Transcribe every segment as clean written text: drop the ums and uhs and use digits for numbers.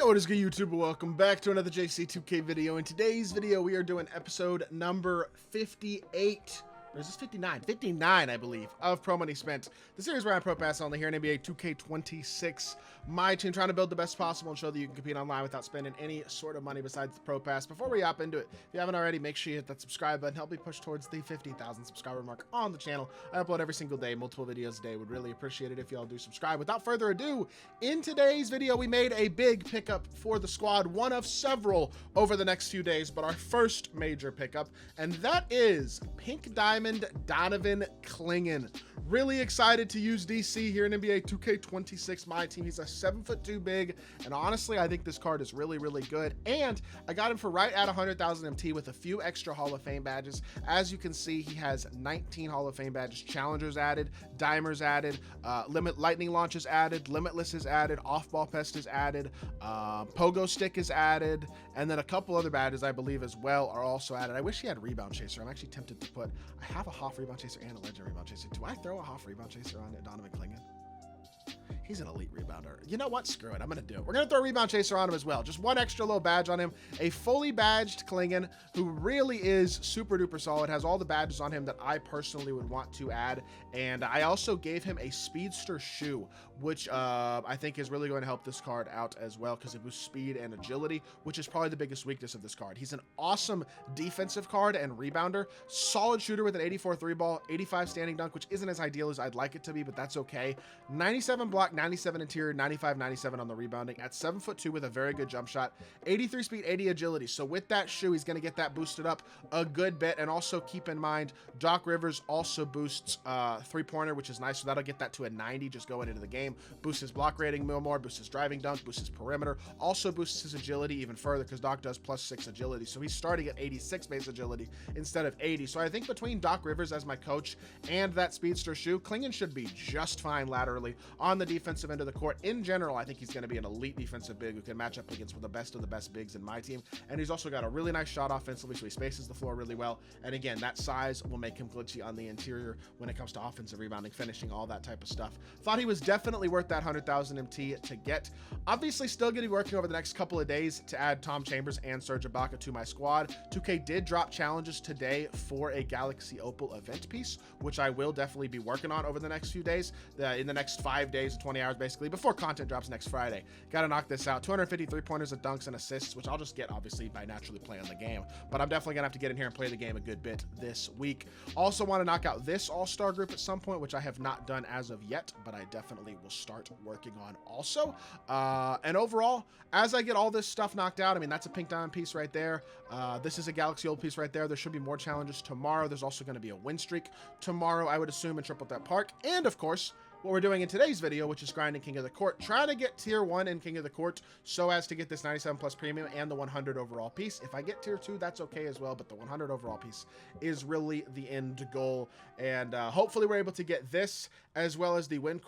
What is good, YouTube? Welcome back to another JC2K video. In today's video, we are doing episode number 58. Or is this 59? 59, I believe, of Pro Money Spent. The series where I pro pass only here in NBA 2K26. My team trying to build the best possible and show that you can compete online without spending any sort of money besides the pro pass. Before we hop into it, if you haven't already, make sure you hit that subscribe button. Help me push towards the 50,000 subscriber mark on the channel. I upload every single day, multiple videos a day. Would really appreciate it if y'all do subscribe. Without further ado, in today's video, we made a big pickup for the squad, one of several over the next few days, but our first major pickup, and that is Pink Diamond Donovan Clingan. Really excited to use DC here in NBA 2K26. My team, he's a 7'2" big, and honestly, I think this card is really, really good. And I got him for right at 100,000 MT with a few extra Hall of Fame badges. As you can see, he has 19 Hall of Fame badges, challengers added, dimers added, lightning launches added, limitless is added, off-ball pest is added, pogo stick is added, and then a couple other badges, I believe, as well are also added. I wish he had rebound chaser. I'm actually tempted to put, I have a Hoff rebound chaser and a legend rebound chaser. Do I throw a Hoff rebound chaser on Donovan Clingan? He's an elite rebounder. You know what? Screw it. I'm going to do it. We're going to throw a rebound chaser on him as well. Just one extra little badge on him. A fully badged Clingan who really is super duper solid. Has all the badges on him that I personally would want to add. And I also gave him a speedster shoe, which I think is really going to help this card out as well because it boosts speed and agility, which is probably the biggest weakness of this card. He's an awesome defensive card and rebounder. Solid shooter with an 84 3 ball, 85 standing dunk, which isn't as ideal as I'd like it to be, but that's okay. 97 block, 97 interior, 95, 97 on the rebounding at 7'2" with a very good jump shot, 83 speed, 80 agility. So with that shoe, he's going to get that boosted up a good bit. And also keep in mind, Doc Rivers also boosts three-pointer, which is nice. So that'll get that to a 90 just going into the game. Boosts his block rating more, boosts his driving dunk, boosts his perimeter, also boosts his agility even further because Doc does +6 agility. So he's starting at 86 base agility instead of 80. So I think between Doc Rivers as my coach and that speedster shoe, Clingan should be just fine laterally on the defensive end of the court. In general, I think he's going to be an elite defensive big who can match up against one of the best bigs in my team. And he's also got a really nice shot offensively, so he spaces the floor really well. And again, that size will make him glitchy on the interior when it comes to offensive rebounding, finishing, all that type of stuff. Thought he was definitely worth that 100,000 MT to get. Obviously, still going to be working over the next couple of days to add Tom Chambers and Serge Ibaka to my squad. 2K did drop challenges today for a Galaxy Opal event piece, which I will definitely be working on over the next few days, in the next 5 days, 20 hours basically, before content drops next Friday. Got to knock this out. 253 pointers of dunks and assists, which I'll just get obviously by naturally playing the game, but I'm definitely gonna have to get in here and play the game a good bit this week. Also want to knock out this all-star group at some point, which I have not done as of yet, but I definitely will start working on also. And overall, as I get all this stuff knocked out, I mean, that's a Pink Diamond piece right there. This is a Galaxy Old piece right there. There should be more challenges tomorrow. There's also going to be a win streak tomorrow, I would assume, in Triple Threat Park. And of course, what we're doing in today's video, which is grinding King of the Court, trying to get tier 1 in King of the Court so as to get this 97 plus premium and the 100 overall piece. If I get tier 2, that's okay as well, but the 100 overall piece is really the end goal. And hopefully we're able to get this as well as the win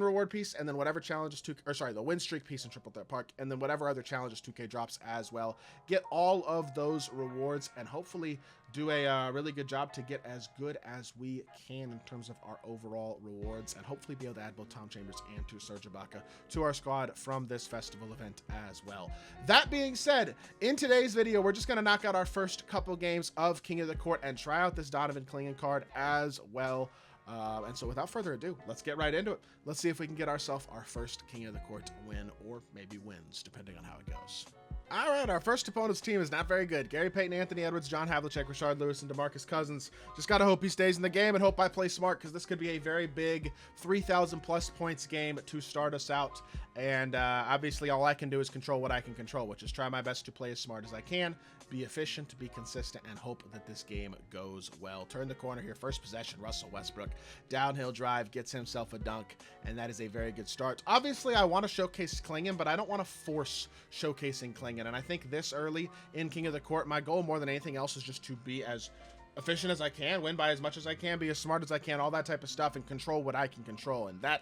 reward piece, and then whatever challenges the win streak piece in Triple Threat Park, and then whatever other challenges 2K drops as well. Get all of those rewards and hopefully do a really good job to get as good as we can in terms of our overall rewards, and hopefully be able to add both Tom Chambers and Serge Ibaka to our squad from this festival event as well. That being said, in today's video, we're just going to knock out our first couple games of King of the Court and try out this Donovan Clingan card as well. And so without further ado, let's get right into it. Let's see if we can get ourselves our first King of the Court win, or maybe wins, depending on how it goes. All right, our first opponent's team is not very good. Gary Payton, Anthony Edwards, John Havlicek, Rashard Lewis, and DeMarcus Cousins. Just got to hope he stays in the game and hope I play smart, because this could be a very big 3,000 plus points game to start us out. And obviously all I can do is control what I can control, which is try my best to play as smart as I can, be efficient, be consistent, and hope that this game goes well. Turn the corner here. First possession, Russell Westbrook. Downhill drive, gets himself a dunk, and that is a very good start. Obviously, I want to showcase Clingan, but I don't want to force showcasing Clingan. And I think this early in King of the Court, my goal more than anything else is just to be as efficient as I can, win by as much as I can, be as smart as I can, all that type of stuff, and control what I can control. And that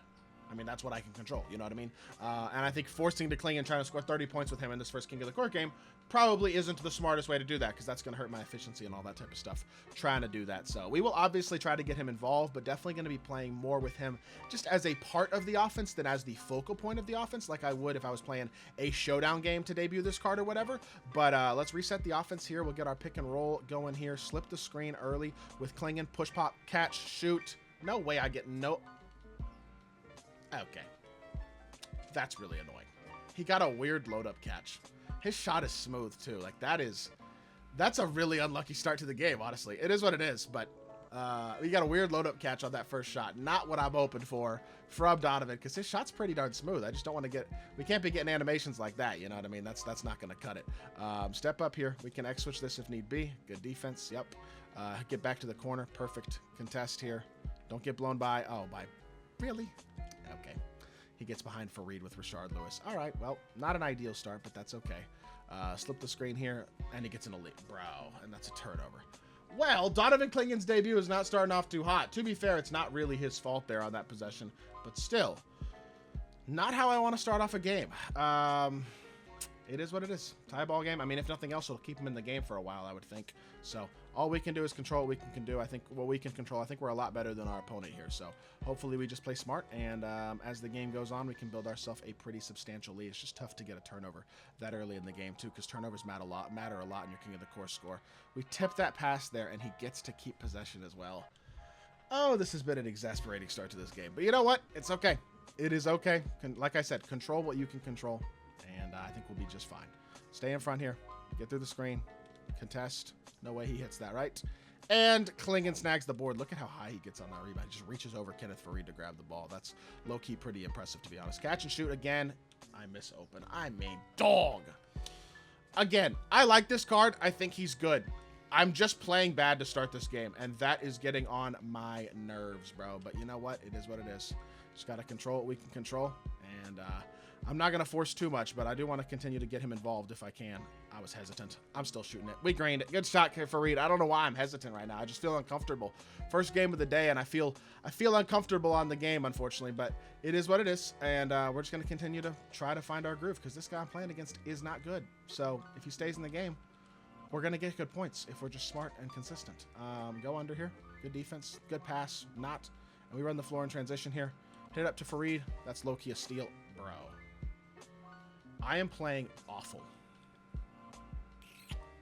I mean, that's what I can control, you know what I mean? And I think forcing the Clingan and trying to score 30 points with him in this first King of the Court game probably isn't the smartest way to do that, because that's going to hurt my efficiency and all that type of stuff, trying to do that. So we will obviously try to get him involved, but definitely going to be playing more with him just as a part of the offense than as the focal point of the offense, like I would if I was playing a showdown game to debut this card or whatever. But let's reset the offense here. We'll get our pick and roll going here. Slip the screen early with Clingan. Push, pop, catch, shoot. No way I get no... Okay. That's really annoying. He got a weird load-up catch. His shot is smooth, too. Like, that's a really unlucky start to the game, honestly. It is what it is, but we got a weird load-up catch on that first shot. Not what I'm hoping for from Donovan, because his shot's pretty darn smooth. I just don't want to get... We can't be getting animations like that, you know what I mean? That's not going to cut it. Step up here. We can X-switch this if need be. Good defense. Yep. Get back to the corner. Perfect contest here. Don't get blown by... Oh, by... Really? Okay. He gets behind Fareed with Rashard Lewis. All right, well, not an ideal start, but that's okay. Slip the screen here, and he gets an elite. Bro, and that's a turnover. Well, Donovan Clingan's debut is not starting off too hot. To be fair, it's not really his fault there on that possession, but still, not how I want to start off a game. It is what it is. Tie ball game. I mean, if nothing else, it'll keep him in the game for a while, I would think. So all we can do is control what we can do. I think what we can control, I think we're a lot better than our opponent here. So hopefully we just play smart. And as the game goes on, we can build ourselves a pretty substantial lead. It's just tough to get a turnover that early in the game, too, because turnovers matter a lot in your King of the Court score. We tip that pass there, and he gets to keep possession as well. Oh, this has been an exasperating start to this game. But you know what? It's okay. It is okay. Like I said, control what you can control. And I think we'll be just fine. Stay in front here. Get through the screen. Contest. No way he hits that, right? And Clingan snags the board. Look at how high he gets on that rebound. He just reaches over Kenneth Fareed to grab the ball. That's low-key pretty impressive, to be honest. Catch and shoot again. I miss open. I mean, dog. Again, I like this card. I think he's good. I'm just playing bad to start this game, and that is getting on my nerves, bro. But you know what? It is what it is. Just got to control what we can control, and I'm not going to force too much, but I do want to continue to get him involved if I can. I was hesitant. I'm still shooting it. We greened it. Good shot, Fareed. I don't know why I'm hesitant right now. I just feel uncomfortable. First game of the day, and I feel uncomfortable on the game, unfortunately, but it is what it is, and we're just going to continue to try to find our groove, because this guy I'm playing against is not good. So if he stays in the game, we're going to get good points if we're just smart and consistent. Go under here. Good defense. Good pass. Not. And we run the floor in transition here. Hit it up to Fareed. That's low-key a steal. Bro. I am playing awful.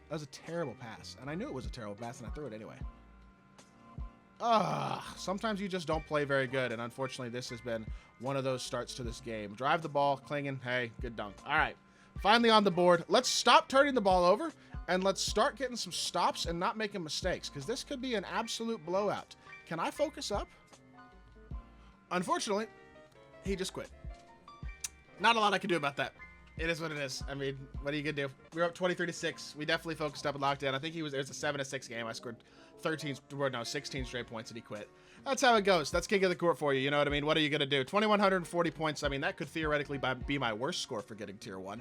That was a terrible pass. And I knew it was a terrible pass, and I threw it anyway. Sometimes you just don't play very good, and unfortunately this has been one of those starts to this game. Drive the ball. Clingan. Hey, good dunk. All right. Finally on the board. Let's stop turning the ball over, and let's start getting some stops and not making mistakes, because this could be an absolute blowout. Can I focus up? Unfortunately, he just quit. Not a lot I can do about that. It is what it is. I mean, what are you gonna do? We were up 23-6. We definitely focused up and locked in. I think it was a 7-6 game. I scored 16 straight points and he quit. That's how it goes. That's King of the Court for you. You know what I mean? What are you gonna do? 2,140 points. I mean, that could theoretically be my worst score for getting tier 1.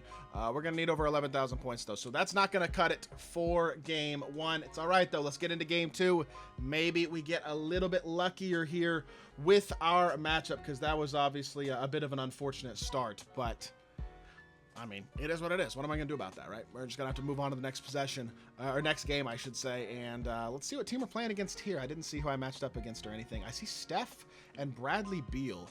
We're gonna need over 11,000 points though, so that's not gonna cut it for game 1. It's all right though. Let's get into game 2. Maybe we get a little bit luckier here with our matchup, because that was obviously a bit of an unfortunate start, but I mean, it is what it is. What am I going to do about that, right? We're just going to have to move on to the next possession, or next game, I should say, and let's see what team we're playing against here. I didn't see who I matched up against or anything. I see Steph and Bradley Beal.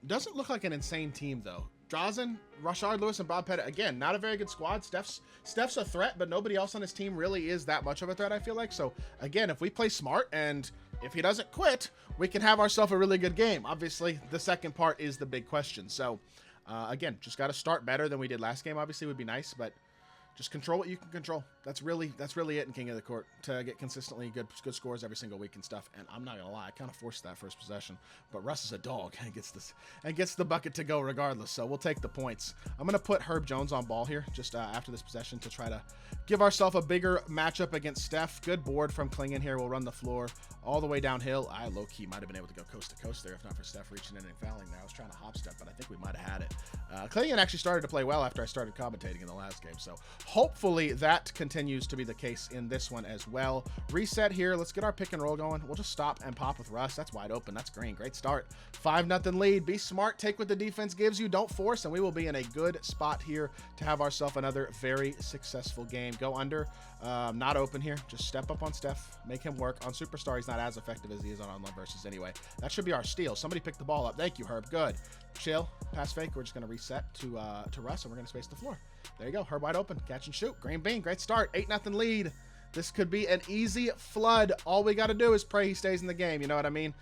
Doesn't look like an insane team, though. Drazen, Rashard Lewis, and Bob Pettit. Again, not a very good squad. Steph's a threat, but nobody else on his team really is that much of a threat, I feel like. So, again, if we play smart and if he doesn't quit, we can have ourselves a really good game. Obviously, the second part is the big question. So, again, just got to start better than we did last game. Obviously, would be nice, but just control what you can control. That's really it in King of the Court, to get consistently good scores every single week and stuff. And I'm not gonna lie, I kind of forced that first possession, but Russ is a dog and gets the bucket to go regardless. So we'll take the points. I'm gonna put Herb Jones on ball here just after this possession to try to give ourselves a bigger matchup against Steph. Good board from Clingan here. We'll run the floor all the way downhill. I low-key might have been able to go coast to coast there if not for Steph reaching in and fouling there. I was trying to hop step, but I think we might have had it. Clingan actually started to play well after I started commentating in the last game, so hopefully that continues to be the case in this one as well. Reset here. Let's get our pick and roll going. We'll just stop and pop with Russ. That's wide open. That's green. Great start. 5-0 lead. Be smart. Take what the defense gives you. Don't force, and we will be in a good spot here to have ourselves another very successful game. Go under. Not open here. Just step up on Steph. Make him work. On Superstar, he's not as effective as he is on online versus anyway. That should be our steal. Somebody pick the ball up. Thank you, Herb. Good. Chill. Pass fake. We're just going to reset to Russ, and we're going to space the floor. There you go. Herb wide open. Catch and shoot. Green bean. Great start. 8-0 lead. This could be an easy flood. All we got to do is pray he stays in the game. You know what I mean?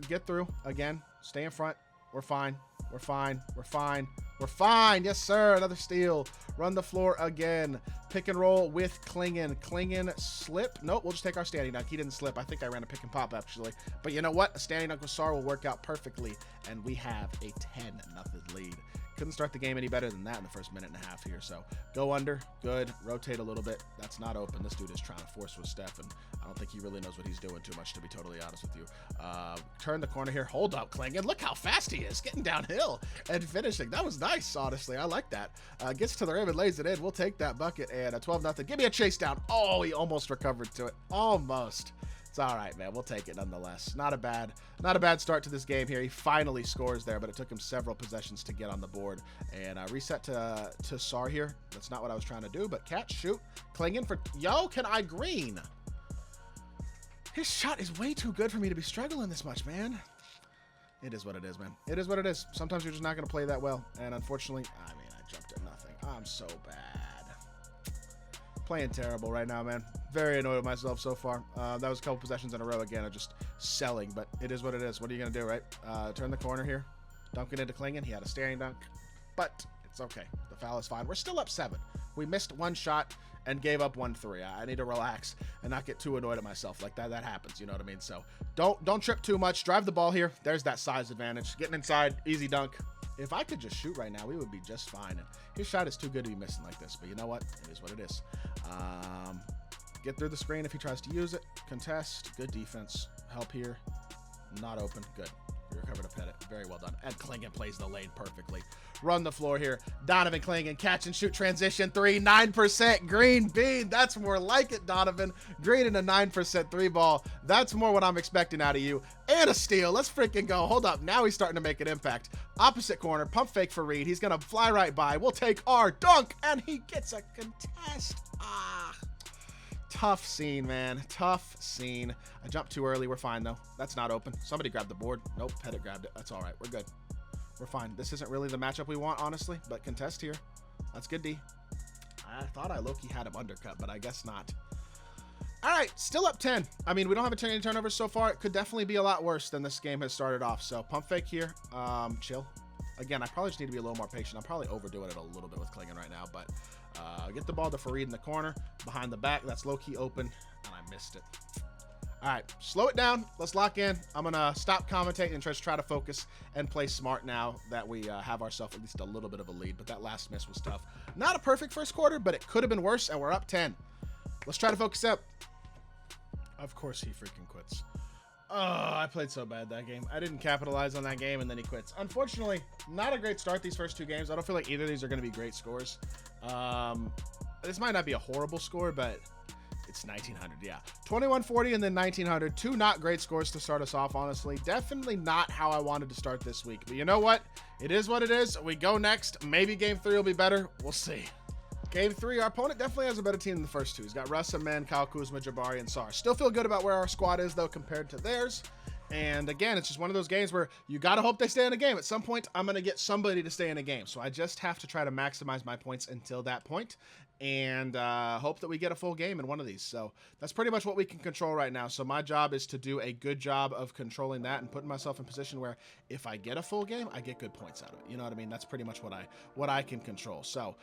Get through. Again. Stay in front. We're fine. We're fine. We're fine. We're fine. Yes, sir. Another steal. Run the floor again. Pick and roll with Clingan. Clingan slip. Nope. We'll just take our standing dunk. He didn't slip. I think I ran a pick and pop, actually. But you know what? A standing dunk with Sar will work out perfectly. And we have a 10-0 lead. Couldn't start the game any better than that in the first minute and a half here. So go under. Good. Rotate a little bit. That's not open. This dude is trying to force with Steph, and I don't think he really knows what he's doing too much, to be totally honest with you. Turn the corner here. Hold up, Clingan. Look how fast he is. Getting downhill and finishing. That was nice, honestly. I like that. Gets to the rim and lays it in. We'll take that bucket, and a 12-0. Give me a chase down. Oh, he almost recovered to it. Almost. It's all right, man. We'll take it nonetheless. Not a bad start to this game here. He finally scores there, but it took him several possessions to get on the board. And reset to Sar here. That's not what I was trying to do, but catch, shoot. Clingan for... Yo, can I green? His shot is way too good for me to be struggling this much, man. It is what it is, man. It is what it is. Sometimes you're just not going to play that well. And unfortunately, I mean, I jumped at nothing. I'm so bad. Playing terrible right now, man. Very annoyed with myself so far. That was a couple possessions in a row again of just selling, but it is what it is. What are you going to do, right? Turn the corner here. Dunk it into Clingan. He had a standing dunk, but it's okay. The foul is fine. We're still up 7. We missed one shot and gave up 1 3. I need to relax and not get too annoyed at myself. Like that happens, you know what I mean? So don't trip too much. Drive the ball here. There's that size advantage. Getting inside, easy dunk. If I could just shoot right now, we would be just fine. And his shot is too good to be missing like this. But you know what? It is what it is. Get through the screen if he tries to use it. Contest. Good defense. Help here. Not open. Good. We recovered a pennant. Very well done. And Clingan plays the lane perfectly. Run the floor here. Donovan Clingan. Catch and shoot transition 3. 9%. Green bean. That's more like it, Donovan. Green in a 9% 3 ball. That's more what I'm expecting out of you. And a steal. Let's freaking go. Hold up. Now he's starting to make an impact. Opposite corner. Pump fake for Reed. He's going to fly right by. We'll take our dunk. And he gets a contest. Tough scene, man. Tough scene. I jumped too early. We're fine, though. That's not open. Somebody grabbed the board. Nope. Pettit grabbed it. That's all right. We're good. We're fine. This isn't really the matchup we want, honestly, but contest here. That's good, D. I thought I low-key had him undercut, but I guess not. All right. Still up 10. I mean, we don't have any turnovers so far. It could definitely be a lot worse than this game has started off. So pump fake here. Chill. Again, I probably just need to be a little more patient. I'm probably overdoing it a little bit with Clingan right now, but get the ball to Fareed in the corner, behind the back. That's low-key open, and I missed it. All right, slow it down. Let's lock in. I'm going to stop commentating and try to focus and play smart now that we have ourselves at least a little bit of a lead, but that last miss was tough. Not a perfect first quarter, but it could have been worse, and we're up 10. Let's try to focus up. Of course he freaking quits. Oh, I played so bad that game. I didn't capitalize on that game, and then he quits. Unfortunately, not a great start these first 2 games. I don't feel like either of these are going to be great scores. This might not be a horrible score, but it's 1900, yeah. 2140 and then 1900. 2 not great scores to start us off, honestly. Definitely not how I wanted to start this week. But you know what? It is what it is. We go next. Maybe game 3 will be better. We'll see. Game 3, our opponent definitely has a better team than the first 2. He's got Russ, Man, Kyle Kuzma, Jabari, and Sar. Still feel good about where our squad is, though, compared to theirs. And again, it's just one of those games where you got to hope they stay in a game. At some point, I'm going to get somebody to stay in a game. So I just have to try to maximize my points until that point and hope that we get a full game in one of these. So that's pretty much what we can control right now. So my job is to do a good job of controlling that and putting myself in position where if I get a full game, I get good points out of it. You know what I mean? That's pretty much what I can control. So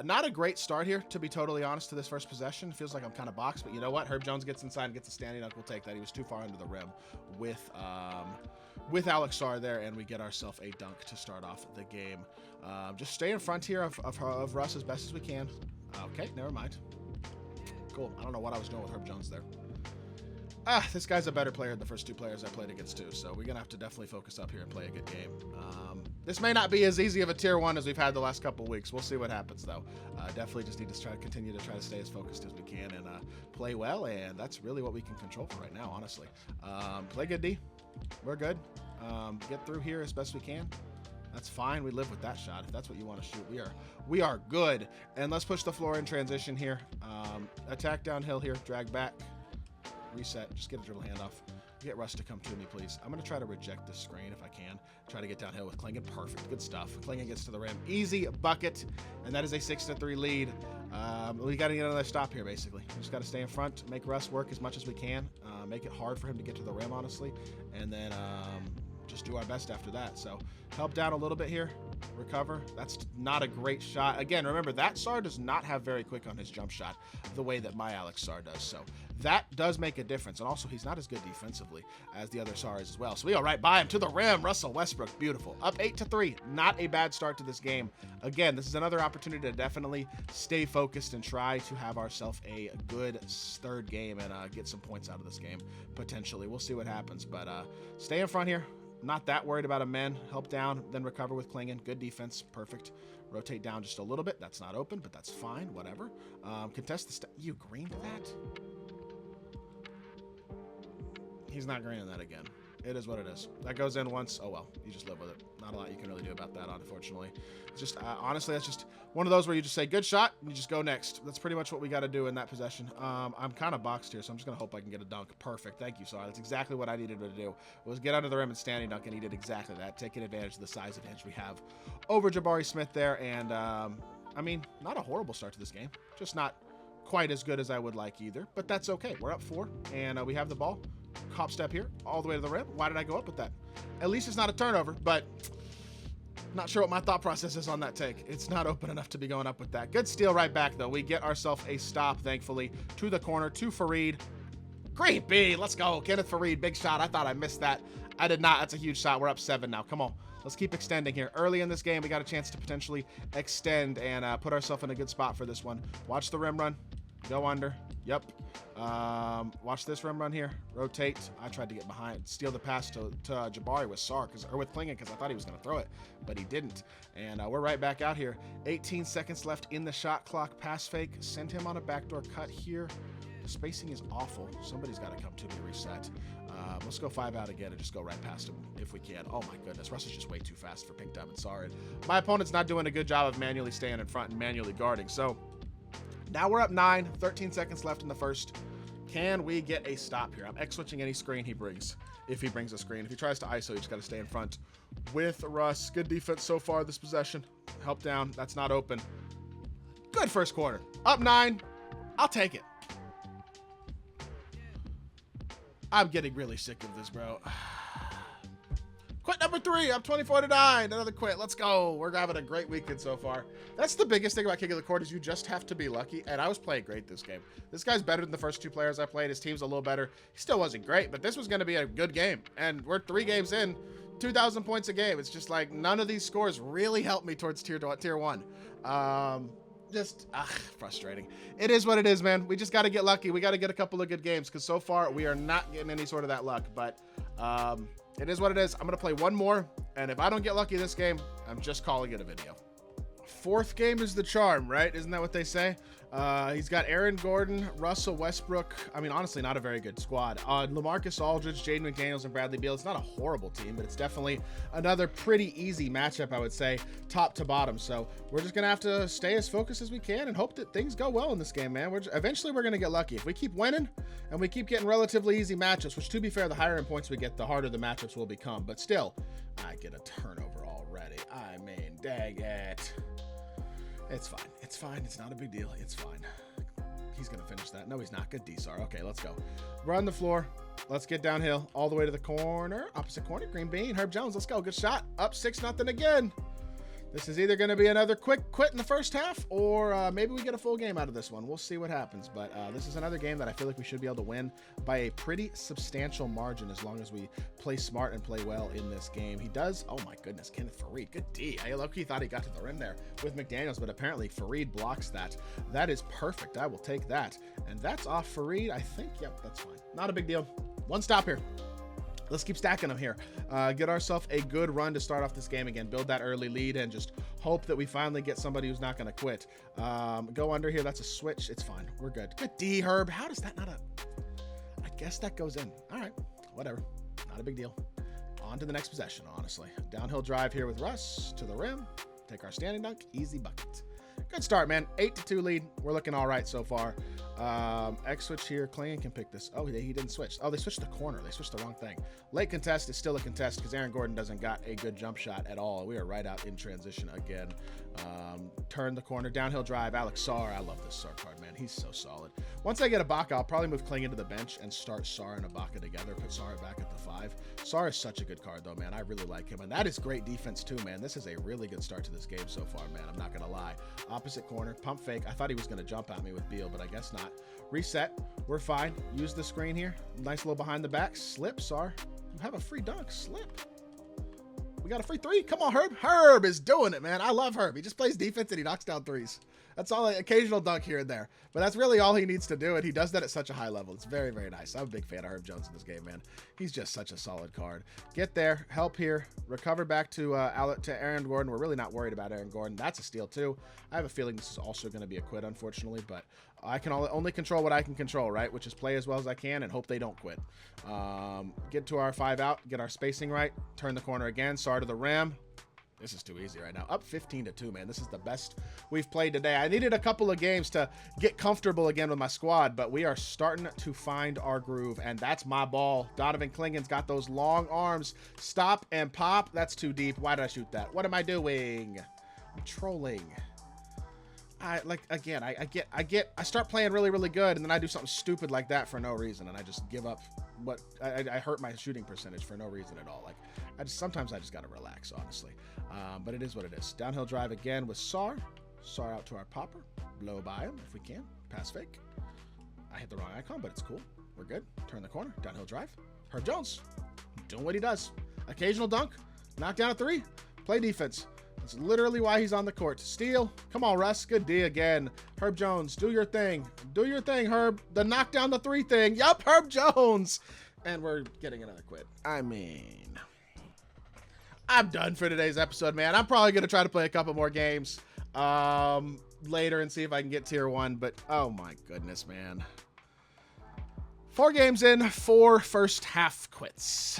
not a great start here, to be totally honest, to this first possession. Feels like I'm kind of boxed, but you know what? Herb Jones gets inside and gets a standing dunk. We'll take that. He was too far under the rim with Alex Sar there, and we get ourselves a dunk to start off the game. Just stay in front here of Russ as best as we can. Okay, never mind. Cool. I don't know what I was doing with Herb Jones there. This guy's a better player than the first two players I played against too, so we're gonna have to definitely focus up here and play a good game. This may not be as easy of a tier 1 as we've had the last couple weeks. We'll see what happens though. Definitely just need to continue to stay as focused as we can and play well, and that's really what we can control for right now, honestly. Play good D. We're good. Get through here as best we can. That's fine. We live with that shot. If that's what you want to shoot, we are good. And let's push the floor in transition here. Attack downhill here. Drag back. Reset. Just get a dribble handoff. Get Russ to come to me, please. I'm going to try to reject this screen if I can. Try to get downhill with Clingan. Perfect. Good stuff. Clingan gets to the rim. Easy bucket. And that is a 6-3 lead. We got to get another stop here, basically. We just got to stay in front, make Russ work as much as we can, make it hard for him to get to the rim, honestly, and then just do our best after that. So help down a little bit here, recover. That's not a great shot. Again, remember, that Sar does not have very quick on his jump shot the way that my Alex Sar does. So that does make a difference. And also, he's not as good defensively as the other Sar is as well. So we go right by him to the rim. Russell Westbrook, beautiful. Up 8-3. Not a bad start to this game. Again, this is another opportunity to definitely stay focused and try to have ourselves a good third game and get some points out of this game, potentially. We'll see what happens. But stay in front here. Not that worried about a man. Help down, then recover with Clingan. Good defense. Perfect. Rotate down just a little bit. That's not open, but that's fine. Whatever. Contest the you greened that? He's not greening that again. It is what it is. That goes in once. Oh, well. You just live with it. Not a lot you can really do about that, unfortunately. It's just, honestly, that's just one of those where you just say, good shot, and you just go next. That's pretty much what we got to do in that possession. I'm kind of boxed here, so I'm just going to hope I can get a dunk. Perfect. Thank you, Sar. That's exactly what I needed to do, was get under the rim and standing dunk, and he did exactly that, taking advantage of the size advantage we have over Jabari Smith there. And, I mean, not a horrible start to this game. Just not quite as good as I would like either, but that's okay. We're up 4, and we have the ball. Hop step here, all the way to the rim. Why did I go up with that? At least it's not a turnover, but not sure what my thought process is on that take. It's not open enough to be going up with that. Good steal right back, though. We get ourselves a stop, thankfully, to the corner, to Fareed. Great B, let's go. Kenneth Fareed, big shot. I thought I missed that. I did not. That's a huge shot. We're up 7 now. Come on. Let's keep extending here. Early in this game, we got a chance to potentially extend and put ourselves in a good spot for this one. Watch the rim run. Go under. Yep. Watch this rim run here. Rotate. I tried to get behind. Steal the pass to Jabari with Sar, or with Clingan, because I thought he was going to throw it, but he didn't. And we're right back out here. 18 seconds left in the shot clock. Pass fake. Send him on a backdoor cut here. The spacing is awful. Somebody's got to come to me reset. Let's go 5 out again and just go right past him if we can. Oh my goodness. Russ is just way too fast for Pink Diamond Sar. And my opponent's not doing a good job of manually staying in front and manually guarding. So now we're up 9, 13 seconds left in the first. Can we get a stop here? I'm X-switching any screen he brings, if he brings a screen. If he tries to ISO, you just got to stay in front with Russ. Good defense so far this possession. Help down. That's not open. Good first quarter. Up 9. I'll take it. I'm getting really sick of this, bro. Quit number 3. I'm 24-9. Another quit. Let's go. We're having a great weekend so far. That's the biggest thing about kicking the court is you just have to be lucky. And I was playing great this game. This guy's better than the first 2 players I played. His team's a little better. He still wasn't great, but this was going to be a good game. And we're 3 games in, 2,000 points a game. It's just like none of these scores really helped me towards tier 1. Just frustrating. It is what it is, man. We just got to get lucky. We got to get a couple of good games because so far we are not getting any sort of that luck. But it is what it is. I'm going to play one more, and if I don't get lucky this game, I'm just calling it a video. 4th game is the charm, right? Isn't that what they say? He's got Aaron Gordon, Russell Westbrook. I mean, honestly, not a very good squad. LaMarcus Aldridge, Jaden McDaniels, and Bradley Beal. It's not a horrible team, but it's definitely another pretty easy matchup, I would say, top to bottom. So we're just going to have to stay as focused as we can and hope that things go well in this game, man. Eventually, we're going to get lucky. If we keep winning and we keep getting relatively easy matchups, which, to be fair, the higher in points we get, the harder the matchups will become. But still, I get a turnover already. I mean, dang it. It's fine. It's fine. It's not a big deal. It's fine. He's going to finish that. No, he's not. Good D-Sar. Okay, let's go. Run the floor. Let's get downhill all the way to the corner. Opposite corner. Green Bean. Herb Jones. Let's go. Good shot. Up 6-0 again. This is either going to be another quick quit in the first half, or maybe we get a full game out of this one. We'll see what happens. But this is another game that I feel like we should be able to win by a pretty substantial margin as long as we play smart and play well in this game. He does. Oh my goodness, Kenneth Farid. Good D. I low-key thought he got to the rim there with McDaniels, but apparently Farid blocks that. That is perfect. I will take that. And that's off Farid. I think, yep, that's fine. Not a big deal. One stop here. Let's keep stacking them here. Get ourselves a good run to start off this game again. Build that early lead and just hope that we finally get somebody who's not going to quit. Go under here. That's a switch. It's fine. We're good. Good D, Herb. How does that not I guess that goes in. All right. Whatever. Not a big deal. On to the next possession, honestly. Downhill drive here with Russ to the rim. Take our standing dunk. Easy bucket. Good start, man. 8-2 lead. We're looking all right so far. X switch here. Clingan can pick this. Oh, he didn't switch. Oh, they switched the corner. They switched the wrong thing. Late contest is still a contest because Aaron Gordon doesn't got a good jump shot at all. We are right out in transition again. Turn the corner. Downhill drive. Alex Sarr. I love this Sarr card, man. He's so solid. Once I get Ibaka, I'll probably move Clingan to the bench and start Sarr and Ibaka together. Put Sarr back at the 5. Sarr is such a good card, though, man. I really like him. And that is great defense, too, man. This is a really good start to this game so far, man. I'm not going to lie. Opposite corner. Pump fake. I thought he was going to jump at me with Beal, but I guess not. Reset. We're fine. Use the screen here. Nice little behind the back. Slip, Sarr. You have a free dunk. Slip. We got a free 3. Come on, Herb. Herb is doing it, man. I love Herb. He just plays defense and he knocks down 3s. That's all, occasional dunk here and there. But that's really all he needs to do, and he does that at such a high level. It's very, very nice. I'm a big fan of Herb Jones in this game, man. He's just such a solid card. Get there. Help here. Recover back to Aaron Gordon. We're really not worried about Aaron Gordon. That's a steal, too. I have a feeling this is also going to be a quit, unfortunately, but I can only control what I can control, right? Which is play as well as I can and hope they don't quit. Get to our 5 out. Get our spacing right. Turn the corner again. Sarr to the rim. This is too easy right now. Up 15-2, man. This is the best we've played today. I needed a couple of games to get comfortable again with my squad, but we are starting to find our groove, and that's my ball. Donovan Clingan's got those long arms. Stop and pop. That's too deep. Why did I shoot that? What am I doing? I'm trolling. I start playing really, really good, and then I do something stupid like that for no reason, and I just give up. But I hurt my shooting percentage for no reason at all. Like, sometimes I just gotta relax, honestly. But it is what it is. Downhill drive again with Sarr. Sarr out to our popper. Blow by him if we can. Pass fake. I hit the wrong icon, but it's cool. We're good. Turn the corner. Downhill drive. Herb Jones doing what he does. Occasional dunk. Knock down a 3. Play defense. That's literally why he's on the court. Steal. Come on, Russ. Good D again. Herb Jones, do your thing. Do your thing, Herb. The knock down the 3 thing. Yup, Herb Jones. And we're getting another quit. I mean, I'm done for today's episode, man. I'm probably going to try to play a couple more games later and see if I can get tier 1. But, oh my goodness, man. 4 games in, 4 first half quits.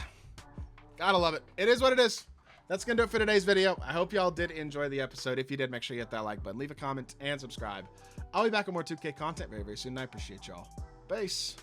Gotta love it. It is what it is. That's going to do it for today's video. I hope y'all did enjoy the episode. If you did, make sure you hit that like button, leave a comment, and subscribe. I'll be back with more 2K content very, very soon. I appreciate y'all. Peace.